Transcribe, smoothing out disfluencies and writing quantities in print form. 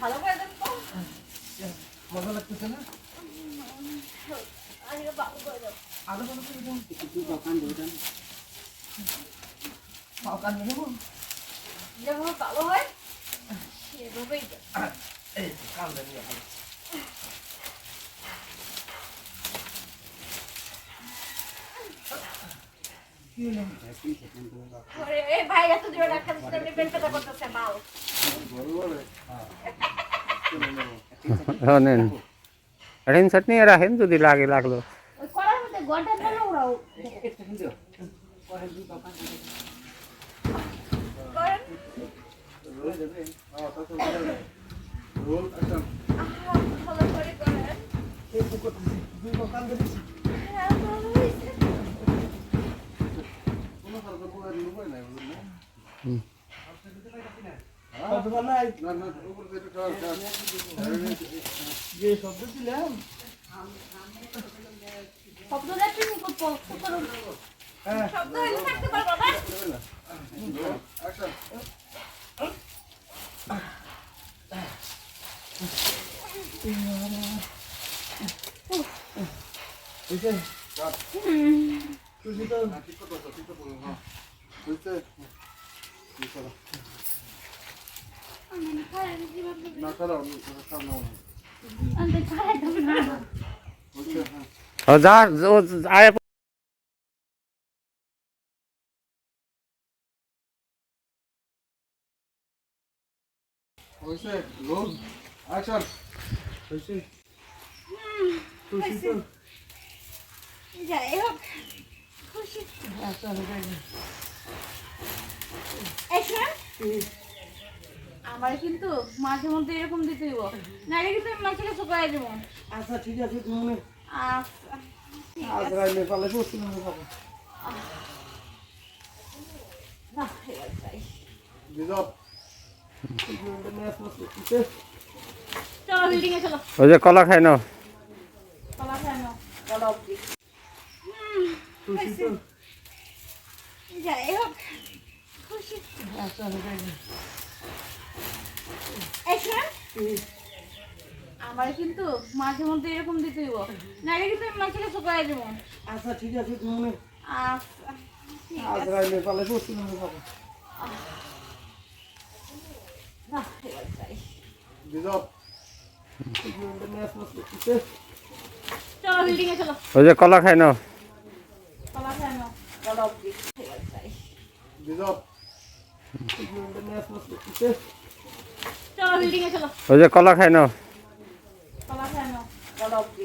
ভালো করে দেন তো। মজা লাগতেছে না? আজকে ভালো করে দাও। আরো ভালো করে দাও। একটু দোকান দিবেন। পাও কান নেব। যেভাবে ভালো হয় সেভাবেই দাও। এই কান দেন না ভালো। কি হলো? একই সেকেন্ড করে আরে এই ভাই এত দূরে ডাক্তার দিতে পেট ব্যথা করতেছে মাল। বড় বড় হ্যাঁ নেন রেন চাটনি রাখেন যদি লাগে লাগলো ওই কড়ার মধ্যে ঘন্টা ধরে ওরাও এক সেকেন্ড দিও পরে দুই দোকান দিবেন করেন। রোল দেবে হ্যাঁ তো রোল আচ্ছা ভালো করে করেন। এই তো করতেছি। দুই কান দিছি। হ্যাঁ ভালো হয়েছে। কোনো কারণে পুরো লুকাই নাই বুঝলেন না কত ভালো নাই না না উপর থেকে খাওয়া যে শব্দ দিলাম। শব্দ দেখতে নি করতে করুন। হ্যাঁ শব্দ হইলে থাকতে পারবো না। আচ্ছা বুঝছে? খুশি তো? ঠিক কথা ঠিক কথা বলুন হ্যাঁ বুঝতে কি করো আমি খাই জীবন না করো সামনে আমি খাই না। বুঝতে হ্যাঁ ও যা ও আয় বুঝতে রোল আচ্ছা খুশি? খুশি তো? যাই হোক খুশি। আচ্ছা হয়ে গেছে। এই শুনুন, আমার কিন্তু মাঝে মধ্যে এরকম দিতে হইব, নাহলে কিন্তু আমি মাছকে শুকাই দেবো। আচ্ছা ঠিক আছে তুমি আচ্ছা ঠিক আজ আছে। রাইলে পালে বসছি না বাবা। না এবার যাই। বিজয় চলো বিল্ডিং এ চলো। ওই যে কলা খাই নাও কলা খাই নাও। কলা অব্দি। খুশি তো? যাই হোক খুশি। আচ্ছা হয়ে গেছে। এই শুনুন, আমার কিন্তু মাঝে মধ্যে এরকম দিতে হইব, নাহলে কিন্তু আমি মাছকে শুকাই দেবো। আচ্ছা ঠিক আছে তুমি আচ্ছা ঠিক আজ আছে। রাইলে পালে বসছি না বাবা। না এবার যাই। বিজয় চলো বিল্ডিং এ চলো। ওই যে কলা খাই নাও কলা খাই নাও। কলা অব্দি। এবার যাই। বিজয় চলো বিল্ডিং এ চলো। ওই যে কলা খাই নাও কলা খাই নাও। কলা অব্দি।